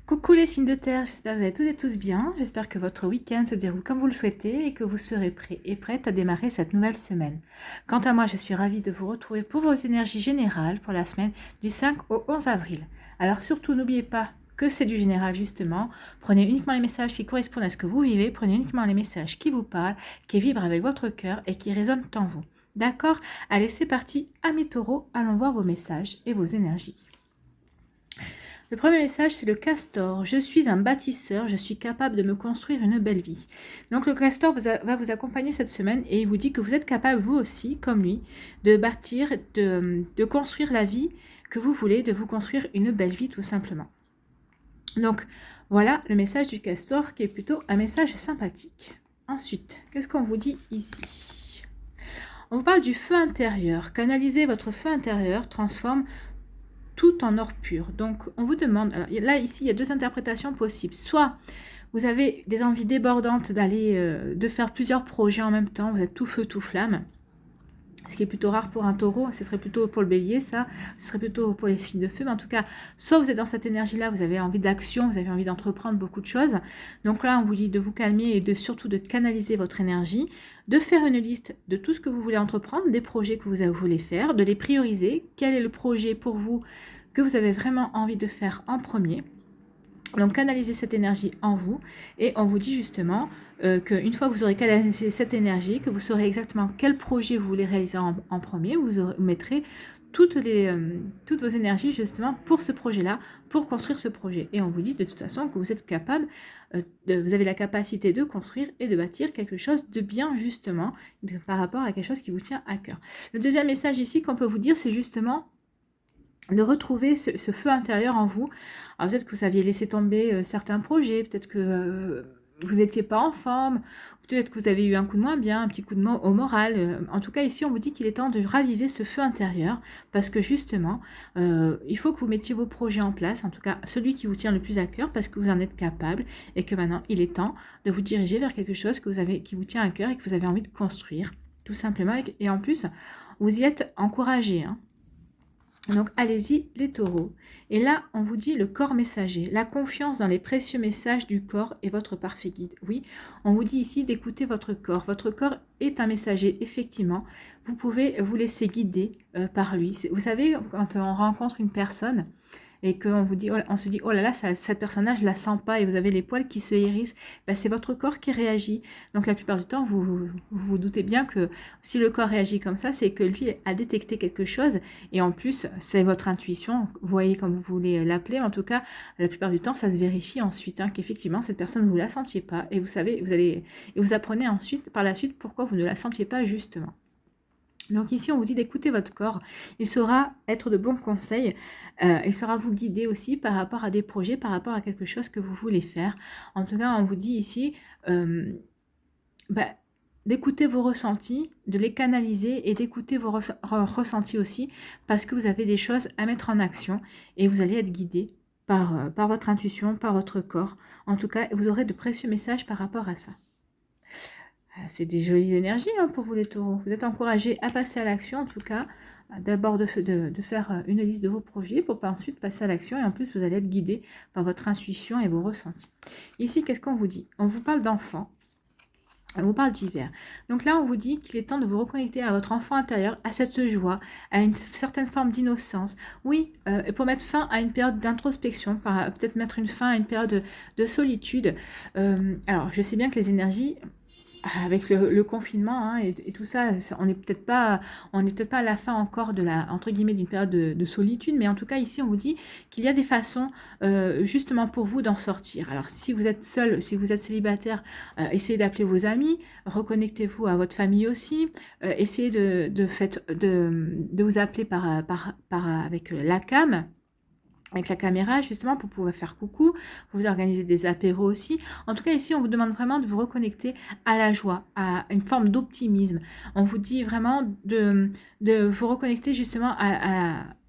Coucou les signes de terre, j'espère que vous allez toutes et tous bien. J'espère que votre week-end se déroule comme vous le souhaitez et que vous serez prêts et prêtes à démarrer cette nouvelle semaine. Quant à moi, je suis ravie de vous retrouver pour vos énergies générales pour la semaine du 5 au 11 avril. Alors surtout, n'oubliez pas que c'est du général justement. Prenez uniquement les messages qui correspondent à ce que vous vivez, prenez uniquement les messages qui vous parlent, qui vibrent avec votre cœur et qui résonnent en vous. D'accord? Allez, c'est parti, amis taureaux, allons voir vos messages et vos énergies. Le premier message, c'est le castor. Je suis un bâtisseur, je suis capable de me construire une belle vie. Donc le castor va vous accompagner cette semaine et il vous dit que vous êtes capable, vous aussi, comme lui, de bâtir, de construire la vie que vous voulez, de vous construire une belle vie tout simplement. Donc voilà le message du castor qui est plutôt un message sympathique. Ensuite, qu'est-ce qu'on vous dit ici? On vous parle du feu intérieur. Canaliser votre feu intérieur transforme tout en or pur. Donc, on vous demande, alors là, ici, il y a deux interprétations possibles. Soit vous avez des envies débordantes d'aller, de faire plusieurs projets en même temps, vous êtes tout feu, tout flamme, ce qui est plutôt rare pour un taureau, ce serait plutôt pour le bélier, ça, ce serait plutôt pour les signes de feu, mais en tout cas, soit vous êtes dans cette énergie-là, vous avez envie d'action, vous avez envie d'entreprendre beaucoup de choses, donc là, on vous dit de vous calmer et surtout de canaliser votre énergie, de faire une liste de tout ce que vous voulez entreprendre, des projets que vous voulez faire, de les prioriser, quel est le projet pour vous que vous avez vraiment envie de faire en premier. Donc canalisez cette énergie en vous et on vous dit justement qu'une fois que vous aurez canalisé cette énergie, que vous saurez exactement quel projet vous voulez réaliser en premier, vous mettrez toutes vos énergies justement pour ce projet-là, pour construire ce projet. Et on vous dit de toute façon que vous êtes capable, vous avez la capacité de construire et de bâtir quelque chose de bien justement par rapport à quelque chose qui vous tient à cœur. Le deuxième message ici qu'on peut vous dire, c'est justement de retrouver ce feu intérieur en vous. Alors peut-être que vous aviez laissé tomber certains projets, peut-être que vous n'étiez pas en forme, peut-être que vous avez eu un coup de moins bien, un petit coup de au moral. En tout cas, ici, on vous dit qu'il est temps de raviver ce feu intérieur, parce que justement, il faut que vous mettiez vos projets en place, en tout cas celui qui vous tient le plus à cœur, parce que vous en êtes capable, et que maintenant, il est temps de vous diriger vers quelque chose qui vous tient à cœur et que vous avez envie de construire, tout simplement. Et en plus, vous y êtes encouragé, hein. Donc, allez-y, les taureaux. Et là, on vous dit le corps messager, la confiance dans les précieux messages du corps est votre parfait guide. Oui, on vous dit ici d'écouter votre corps. Votre corps est un messager, effectivement. Vous pouvez vous laisser guider par lui. Vous savez, quand on rencontre une personne et qu'on vous dit, on se dit, oh là là, cette personne-là, je la sens pas, et vous avez les poils qui se hérissent, ben, c'est votre corps qui réagit. Donc la plupart du temps, vous doutez bien que si le corps réagit comme ça, c'est que lui a détecté quelque chose, et en plus, c'est votre intuition, vous voyez comme vous voulez l'appeler, en tout cas, la plupart du temps, ça se vérifie ensuite, hein, qu'effectivement, cette personne, vous la sentiez pas, et vous savez, et vous apprenez ensuite, par la suite, pourquoi vous ne la sentiez pas justement. Donc ici, on vous dit d'écouter votre corps. Il saura être de bons conseils. Il saura vous guider aussi par rapport à des projets, par rapport à quelque chose que vous voulez faire. En tout cas, on vous dit ici d'écouter vos ressentis, de les canaliser et d'écouter vos ressentis aussi, parce que vous avez des choses à mettre en action et vous allez être guidé par votre intuition, par votre corps. En tout cas, vous aurez de précieux messages par rapport à ça. C'est des jolies énergies hein, pour vous les taureaux. Vous êtes encouragés à passer à l'action, en tout cas, d'abord de faire une liste de vos projets pour ensuite passer à l'action. Et en plus, vous allez être guidés par votre intuition et vos ressentis. Ici, qu'est-ce qu'on vous dit? On vous parle d'enfants. On vous parle d'hiver. Donc là, on vous dit qu'il est temps de vous reconnecter à votre enfant intérieur, à cette joie, à une certaine forme d'innocence. Oui, pour mettre fin à une période d'introspection, peut-être mettre une fin à une période de solitude. Alors, je sais bien que les énergies avec le confinement hein, et tout ça, on n'est peut-être pas à la fin encore de la entre guillemets d'une période de solitude, mais en tout cas ici on vous dit qu'il y a des façons justement pour vous d'en sortir. Alors si vous êtes seul, si vous êtes célibataire, essayez d'appeler vos amis, reconnectez-vous à votre famille aussi, essayez de vous appeler avec la cam. Avec la caméra justement pour pouvoir faire coucou, vous organisez des apéros aussi. En tout cas ici on vous demande vraiment de vous reconnecter à la joie, à une forme d'optimisme. On vous dit vraiment de vous reconnecter justement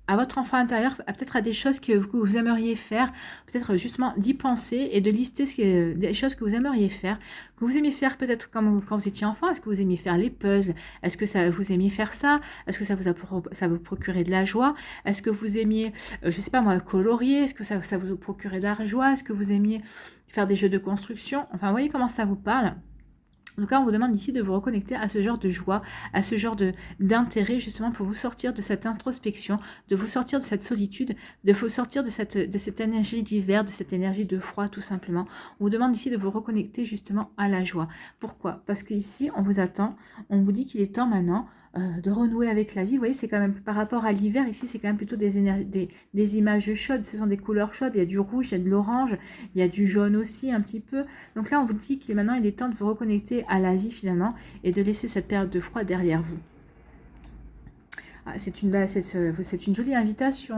à votre enfant intérieur, peut-être à des choses que vous aimeriez faire, peut-être justement d'y penser et de lister des choses que vous aimeriez faire, que vous aimiez faire peut-être quand vous étiez enfant. Est-ce que vous aimiez faire les puzzles? Est-ce que vous aimiez faire ça? Est-ce que ça vous procurait de la joie? Est-ce que vous aimiez, je sais pas moi, colorier? Est-ce que ça vous procurait de la joie? Est-ce que vous aimiez faire des jeux de construction? Enfin, vous voyez comment ça vous parle. En tout cas, on vous demande ici de vous reconnecter à ce genre de joie, à ce genre d'intérêt, justement, pour vous sortir de cette introspection, de vous sortir de cette solitude, de vous sortir de cette énergie d'hiver, de cette énergie de froid, tout simplement. On vous demande ici de vous reconnecter, justement, à la joie. Pourquoi? Parce qu'ici, on vous attend, on vous dit qu'il est temps maintenant de renouer avec la vie. Vous voyez, c'est quand même, par rapport à l'hiver, ici, c'est quand même plutôt des images chaudes, ce sont des couleurs chaudes, il y a du rouge, il y a de l'orange, il y a du jaune aussi, un petit peu. Donc là, on vous dit que maintenant, il est temps de vous reconnecter à la vie, finalement, et de laisser cette période de froid derrière vous. C'est une jolie invitation.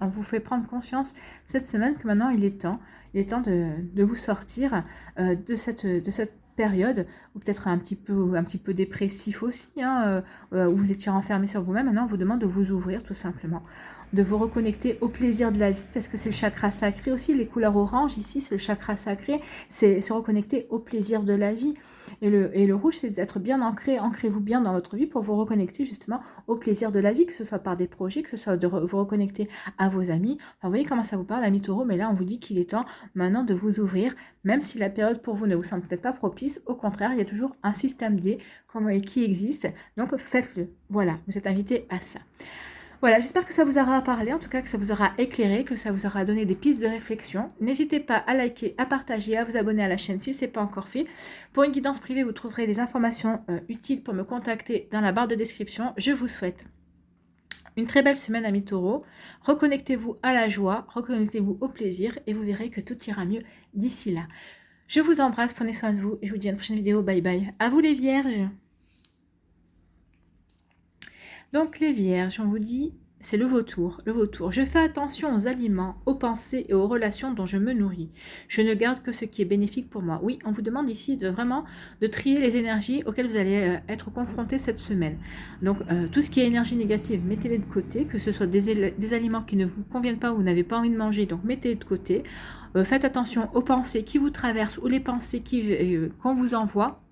On vous fait prendre conscience cette semaine que maintenant, il est temps de vous sortir de cette période, ou peut-être un petit peu dépressif aussi, où vous étiez renfermé sur vous-même. Maintenant, on vous demande de vous ouvrir tout simplement, de vous reconnecter au plaisir de la vie, parce que c'est le chakra sacré aussi. Les couleurs orange ici, c'est le chakra sacré, c'est se reconnecter au plaisir de la vie. Et le rouge, c'est d'être bien ancré, ancrez-vous bien dans votre vie pour vous reconnecter justement au plaisir de la vie, que ce soit par des projets, que ce soit de vous reconnecter à vos amis. Enfin, vous voyez comment ça vous parle, amis taureaux, mais là, on vous dit qu'il est temps maintenant de vous ouvrir, même si la période pour vous ne vous semble peut-être pas propice. Au contraire, il y a toujours un système D qui existe, donc faites-le. Voilà, vous êtes invité à ça. Voilà, j'espère que ça vous aura parlé, en tout cas que ça vous aura éclairé, que ça vous aura donné des pistes de réflexion. N'hésitez pas à liker, à partager, à vous abonner à la chaîne si ce n'est pas encore fait. Pour une guidance privée, vous trouverez les informations utiles pour me contacter dans la barre de description. Je vous souhaite une très belle semaine, amis taureaux. Reconnectez-vous à la joie, reconnectez-vous au plaisir et vous verrez que tout ira mieux d'ici là. Je vous embrasse, prenez soin de vous et je vous dis à une prochaine vidéo. Bye bye. À vous les vierges. Donc les vierges, on vous dit, c'est le vautour. Le vautour, je fais attention aux aliments, aux pensées et aux relations dont je me nourris. Je ne garde que ce qui est bénéfique pour moi. Oui, on vous demande ici de trier les énergies auxquelles vous allez être confrontés cette semaine. Donc tout ce qui est énergie négative, mettez-les de côté, que ce soit des aliments qui ne vous conviennent pas ou vous n'avez pas envie de manger, donc mettez-les de côté. Faites attention aux pensées qui vous traversent ou les pensées qu'on vous envoie.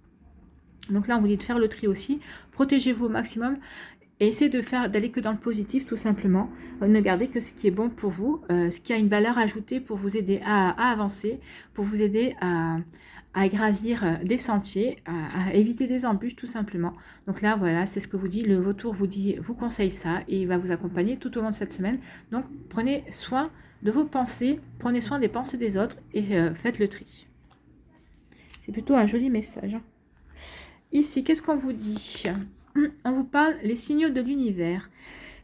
Donc là, on vous dit de faire le tri aussi. Protégez-vous au maximum. Et essayez d'aller que dans le positif, tout simplement. Ne gardez que ce qui est bon pour vous, ce qui a une valeur ajoutée pour vous aider à avancer, pour vous aider à gravir des sentiers, à éviter des embûches, tout simplement. Donc là, voilà, c'est ce que vous dit. Le vautour vous conseille ça et il va vous accompagner tout au long de cette semaine. Donc, prenez soin de vos pensées, prenez soin des pensées des autres et faites le tri. C'est plutôt un joli message. Ici, qu'est-ce qu'on vous dit ? On vous parle les signaux de l'univers.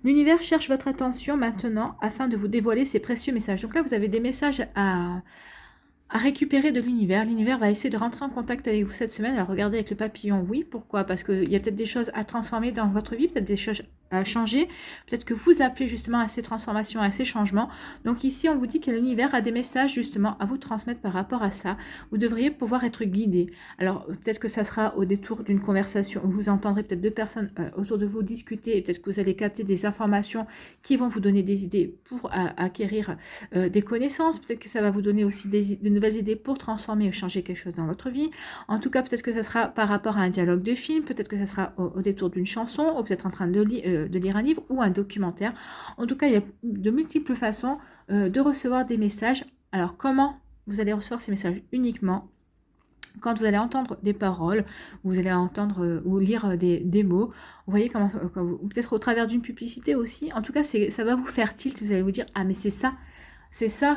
L'univers cherche votre attention maintenant afin de vous dévoiler ses précieux messages. Donc là, vous avez des messages à récupérer de l'univers. L'univers va essayer de rentrer en contact avec vous cette semaine. Alors regardez avec le papillon, oui. Pourquoi? Parce qu'il y a peut-être des choses à transformer dans votre vie, peut-être des choses à changer. Peut-être que vous appelez justement à ces transformations, à ces changements. Donc ici, on vous dit que l'univers a des messages justement à vous transmettre par rapport à ça. Vous devriez pouvoir être guidé. Alors peut-être que ça sera au détour d'une conversation où vous entendrez peut-être deux personnes autour de vous discuter et peut-être que vous allez capter des informations qui vont vous donner des idées pour acquérir des connaissances. Peut-être que ça va vous donner aussi de nouvelles idées pour transformer ou changer quelque chose dans votre vie. En tout cas, peut-être que ça sera par rapport à un dialogue de film, peut-être que ça sera au détour d'une chanson, ou peut-être en train de lire un livre ou un documentaire. En tout cas, il y a de multiples façons de recevoir des messages. Alors, comment vous allez recevoir ces messages? Uniquement quand vous allez entendre des paroles, vous allez entendre ou lire des mots. Vous voyez comment peut-être au travers d'une publicité aussi. En tout cas, ça va vous faire tilt. Vous allez vous dire, ah mais c'est ça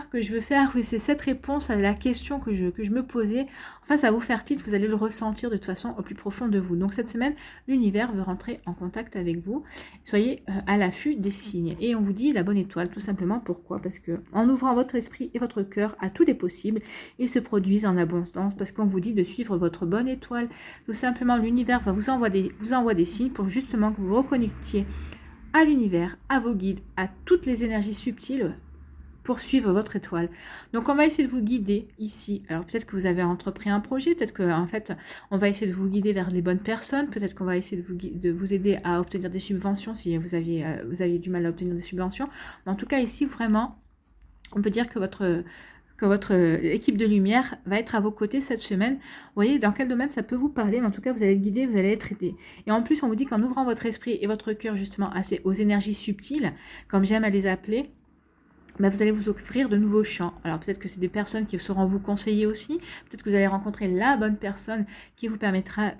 que je veux faire, oui, c'est cette réponse à la question que je me posais. Enfin, ça va vous faire tilt, vous allez le ressentir de toute façon au plus profond de vous. Donc cette semaine, l'univers veut rentrer en contact avec vous. Soyez à l'affût des signes. Et on vous dit la bonne étoile, tout simplement. Pourquoi? Parce que en ouvrant votre esprit et votre cœur à tous les possibles, ils se produisent en abondance. Parce qu'on vous dit de suivre votre bonne étoile. Tout simplement, l'univers va vous envoie des signes pour justement que vous vous reconnectiez à l'univers, à vos guides, à toutes les énergies subtiles poursuivre votre étoile. Donc on va essayer de vous guider ici. Alors peut-être que vous avez entrepris un projet, peut-être que en fait on va essayer de vous guider vers les bonnes personnes, peut-être qu'on va essayer de vous aider à obtenir des subventions si vous aviez du mal à obtenir des subventions. Mais en tout cas ici vraiment, on peut dire que votre équipe de lumière va être à vos côtés cette semaine. Vous voyez dans quel domaine ça peut vous parler, mais en tout cas vous allez être guidé, vous allez être aidé. Et en plus on vous dit qu'en ouvrant votre esprit et votre cœur justement aux énergies subtiles, comme j'aime à les appeler, vous allez vous offrir de nouveaux champs. Alors peut-être que c'est des personnes qui sauront vous conseiller aussi, peut-être que vous allez rencontrer la bonne personne qui vous permettra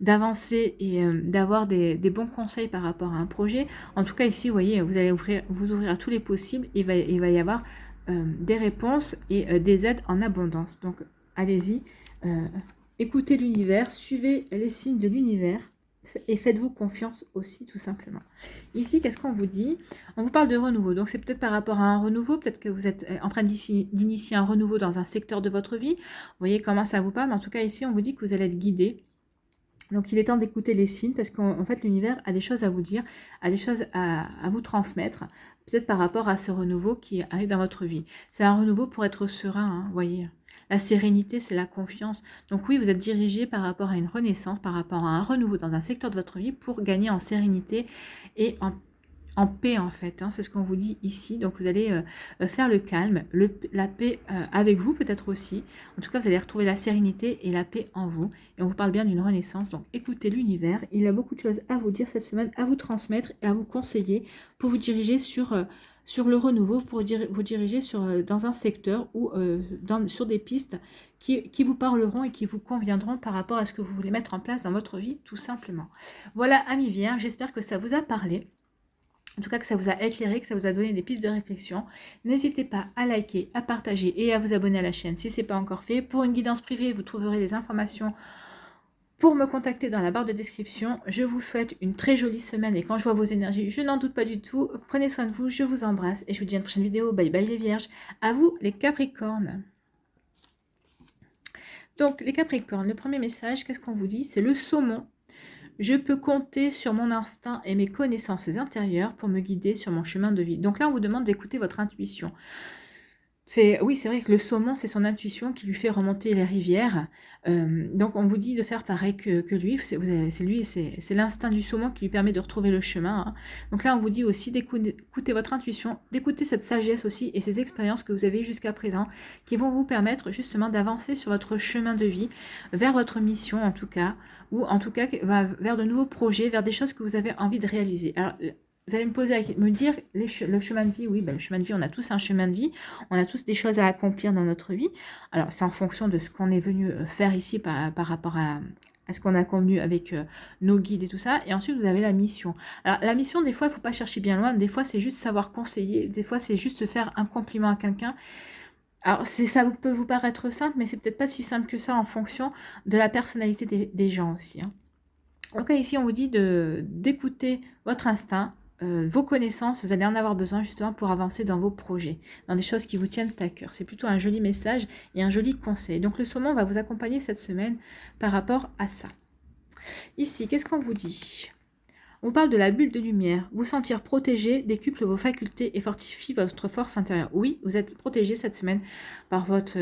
d'avancer et d'avoir des bons conseils par rapport à un projet. En tout cas ici, vous voyez, vous allez vous ouvrir à tous les possibles et il va y avoir des réponses et des aides en abondance. Donc allez-y, écoutez l'univers, suivez les signes de l'univers. Et faites-vous confiance aussi, tout simplement. Ici, qu'est-ce qu'on vous dit? On vous parle de renouveau. Donc, c'est peut-être par rapport à un renouveau. Peut-être que vous êtes en train d'initier un renouveau dans un secteur de votre vie. Vous voyez comment ça vous parle. Mais en tout cas, ici, on vous dit que vous allez être guidé. Donc, il est temps d'écouter les signes parce qu'en fait, l'univers a des choses à vous dire, a des choses à vous transmettre. Peut-être par rapport à ce renouveau qui arrive dans votre vie. C'est un renouveau pour être serein, hein, vous voyez. La sérénité, c'est la confiance. Donc oui, vous êtes dirigé par rapport à une renaissance, par rapport à un renouveau dans un secteur de votre vie pour gagner en sérénité et en paix en fait. Hein, c'est ce qu'on vous dit ici. Donc vous allez faire le calme, la paix avec vous peut-être aussi. En tout cas, vous allez retrouver la sérénité et la paix en vous. Et on vous parle bien d'une renaissance. Donc écoutez l'univers. Il a beaucoup de choses à vous dire cette semaine, à vous transmettre et à vous conseiller pour vous diriger sur le renouveau, pour vous diriger dans un secteur ou sur des pistes qui vous parleront et qui vous conviendront par rapport à ce que vous voulez mettre en place dans votre vie, tout simplement. Voilà, amis Vierges, j'espère que ça vous a parlé. En tout cas, que ça vous a éclairé, que ça vous a donné des pistes de réflexion. N'hésitez pas à liker, à partager et à vous abonner à la chaîne si ce n'est pas encore fait. Pour une guidance privée, vous trouverez les informations pour me contacter dans la barre de description. Je vous souhaite une très jolie semaine et quand je vois vos énergies, je n'en doute pas du tout. Prenez soin de vous, je vous embrasse et je vous dis à une prochaine vidéo. Bye bye les Vierges. À vous les Capricornes. Donc les Capricornes, le premier message, qu'est-ce qu'on vous dit? C'est le saumon. Je peux compter sur mon instinct et mes connaissances intérieures pour me guider sur mon chemin de vie. Donc là, on vous demande d'écouter votre intuition. Oui, c'est vrai que le saumon, c'est son intuition qui lui fait remonter les rivières. Donc, on vous dit de faire pareil que lui. C'est l'instinct du saumon qui lui permet de retrouver le chemin. Hein. Donc là, on vous dit aussi d'écouter votre intuition, d'écouter cette sagesse aussi et ces expériences que vous avez jusqu'à présent qui vont vous permettre justement d'avancer sur votre chemin de vie, vers votre mission en tout cas, ou en tout cas vers de nouveaux projets, vers des choses que vous avez envie de réaliser. Alors, vous allez me dire, le chemin de vie, oui, le chemin de vie, on a tous un chemin de vie, on a tous des choses à accomplir dans notre vie. Alors, c'est en fonction de ce qu'on est venu faire ici par rapport à ce qu'on a convenu avec nos guides et tout ça. Et ensuite, vous avez la mission. Alors, la mission, des fois, il ne faut pas chercher bien loin. Des fois, c'est juste savoir conseiller. Des fois, c'est juste faire un compliment à quelqu'un. Alors, ça peut vous paraître simple, mais c'est peut-être pas si simple que ça en fonction de la personnalité des gens aussi. Hein. Donc, ici, on vous dit d'écouter votre instinct, vos connaissances, vous allez en avoir besoin justement pour avancer dans vos projets, dans des choses qui vous tiennent à cœur. C'est plutôt un joli message et un joli conseil. Donc le saumon va vous accompagner cette semaine par rapport à ça. Ici, qu'est-ce qu'on vous dit ? On parle de la bulle de lumière. Vous sentir protégé décuple vos facultés et fortifie votre force intérieure. Oui, vous êtes protégé cette semaine par votre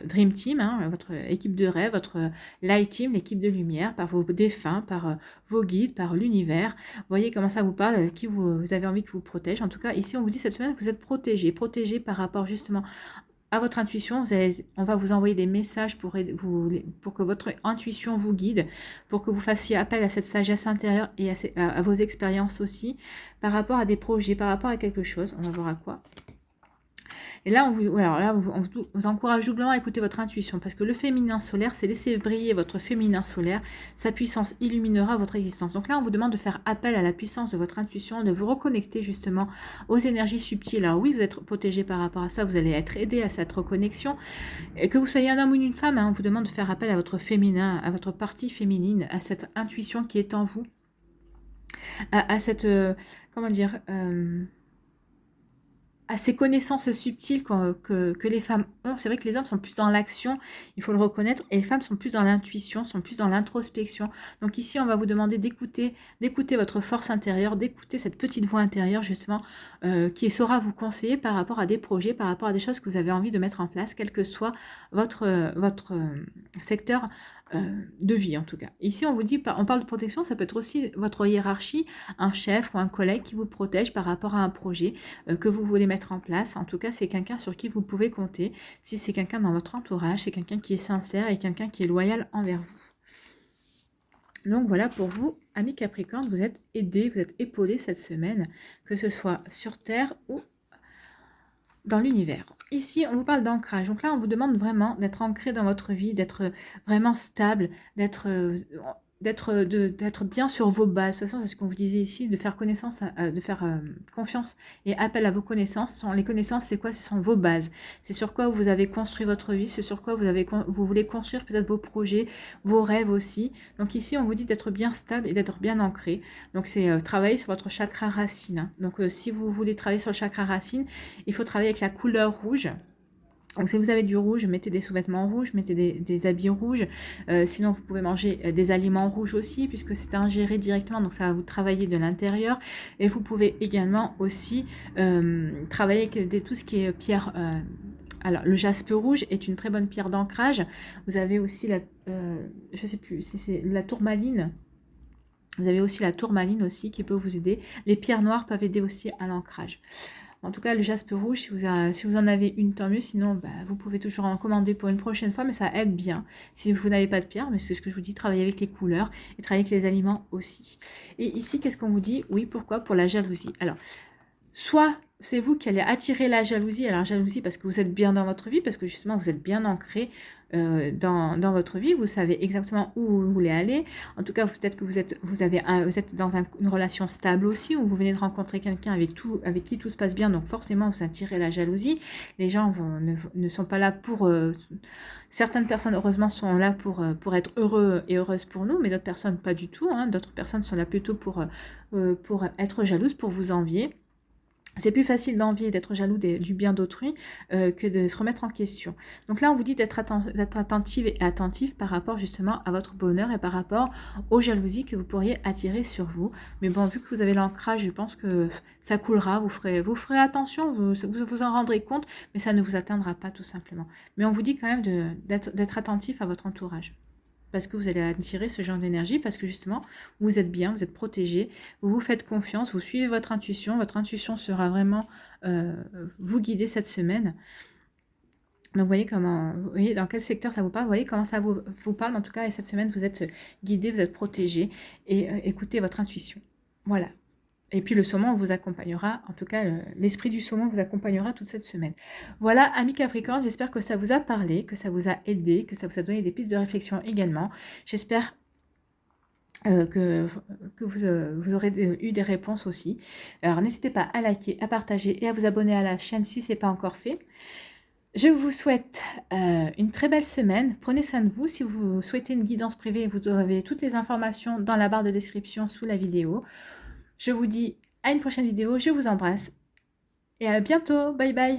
Dream Team, hein, votre équipe de rêve, votre Light Team, l'équipe de lumière, par vos défunts, par vos guides, par l'univers. Vous voyez comment ça vous parle, qui vous avez envie que vous protège. En tout cas, ici, on vous dit cette semaine que vous êtes protégé par rapport justement à votre intuition. On va vous envoyer des messages pour que votre intuition vous guide, pour que vous fassiez appel à cette sagesse intérieure et à vos expériences aussi, par rapport à des projets, par rapport à quelque chose. On va voir à quoi. Et là, on vous encourage doublement à écouter votre intuition, parce que le féminin solaire, c'est laisser briller votre féminin solaire, sa puissance illuminera votre existence. Donc là, on vous demande de faire appel à la puissance de votre intuition, de vous reconnecter justement aux énergies subtiles. Alors oui, vous êtes protégé par rapport à ça, vous allez être aidé à cette reconnexion. Et que vous soyez un homme ou une femme, hein, on vous demande de faire appel à votre féminin, à votre partie féminine, à cette intuition qui est en vous, à cette, comment dire... à ces connaissances subtiles que les femmes ont. C'est vrai que les hommes sont plus dans l'action, il faut le reconnaître, et les femmes sont plus dans l'intuition, sont plus dans l'introspection. Donc ici, on va vous demander d'écouter votre force intérieure, d'écouter cette petite voix intérieure justement qui saura vous conseiller par rapport à des projets, par rapport à des choses que vous avez envie de mettre en place, quel que soit votre secteur de vie en tout cas. Ici, on vous dit, on parle de protection, ça peut être aussi votre hiérarchie, un chef ou un collègue qui vous protège par rapport à un projet que vous voulez mettre en place. En tout cas, c'est quelqu'un sur qui vous pouvez compter. Si c'est quelqu'un dans votre entourage, c'est quelqu'un qui est sincère et quelqu'un qui est loyal envers vous. Donc voilà, pour vous, amis Capricorne, vous êtes aidés, vous êtes épaulés cette semaine, que ce soit sur Terre ou dans l'univers. Ici, on vous parle d'ancrage. Donc là, on vous demande vraiment d'être ancré dans votre vie, d'être vraiment stable, d'être bien sur vos bases. De toute façon, c'est ce qu'on vous disait ici, de faire connaissance, de faire confiance et appel à vos connaissances. Les connaissances, c'est quoi? Ce sont vos bases. C'est sur quoi vous avez construit votre vie, c'est sur quoi vous voulez construire peut-être vos projets, vos rêves aussi. Donc ici, on vous dit d'être bien stable et d'être bien ancré. Donc c'est travailler sur votre chakra racine. Hein. Donc si vous voulez travailler sur le chakra racine, il faut travailler avec la couleur rouge. Donc si vous avez du rouge, mettez des sous-vêtements rouges, mettez des habits rouges. Sinon, vous pouvez manger des aliments rouges aussi, puisque c'est ingéré directement, donc ça va vous travailler de l'intérieur. Et vous pouvez également aussi travailler avec tout ce qui est pierre. Alors, le jaspe rouge est une très bonne pierre d'ancrage. Vous avez aussi je sais plus, c'est la tourmaline. Vous avez aussi la tourmaline aussi qui peut vous aider. Les pierres noires peuvent aider aussi à l'ancrage. En tout cas, le jaspe rouge, si vous en avez une, tant mieux. Sinon, vous pouvez toujours en commander pour une prochaine fois, mais ça aide bien. Si vous n'avez pas de pierre, mais c'est ce que je vous dis, travaillez avec les couleurs et travaillez avec les aliments aussi. Et ici, qu'est-ce qu'on vous dit? Oui, pourquoi? Pour la jalousie. Alors, soit c'est vous qui allez attirer la jalousie. Alors, jalousie parce que vous êtes bien dans votre vie, parce que justement, vous êtes bien ancré dans votre vie, vous savez exactement où vous voulez aller. En tout cas, peut-être que vous êtes dans une relation stable aussi, où vous venez de rencontrer quelqu'un avec qui tout se passe bien, donc forcément vous attirez la jalousie. Les gens ne sont pas là pour... certaines personnes, heureusement, sont là pour être heureux et heureuses pour nous, mais d'autres personnes pas du tout. Hein. D'autres personnes sont là plutôt pour être jalouses, pour vous envier. C'est plus facile d'envier, d'être jaloux du bien d'autrui que de se remettre en question. Donc là, on vous dit d'être attentive et attentif par rapport justement à votre bonheur et par rapport aux jalousies que vous pourriez attirer sur vous. Mais bon, vu que vous avez l'ancrage, je pense que ça coulera, vous ferez attention, vous en rendrez compte, mais ça ne vous atteindra pas tout simplement. Mais on vous dit quand même d'être attentif à votre entourage. Parce que vous allez attirer ce genre d'énergie, parce que justement, vous êtes bien, vous êtes protégé, vous vous faites confiance, vous suivez votre intuition sera vraiment vous guider cette semaine. Donc vous voyez dans quel secteur ça vous parle, vous voyez comment ça vous parle en tout cas, et cette semaine vous êtes guidé, vous êtes protégé, et écoutez votre intuition. Voilà. Et puis le saumon vous accompagnera, en tout cas l'esprit du saumon vous accompagnera toute cette semaine. Voilà, amis Capricorne, j'espère que ça vous a parlé, que ça vous a aidé, que ça vous a donné des pistes de réflexion également. J'espère que vous aurez eu des réponses aussi. Alors n'hésitez pas à liker, à partager et à vous abonner à la chaîne si ce n'est pas encore fait. Je vous souhaite une très belle semaine. Prenez soin de vous. Si vous souhaitez une guidance privée, vous aurez toutes les informations dans la barre de description sous la vidéo. Je vous dis à une prochaine vidéo, je vous embrasse et à bientôt, bye bye.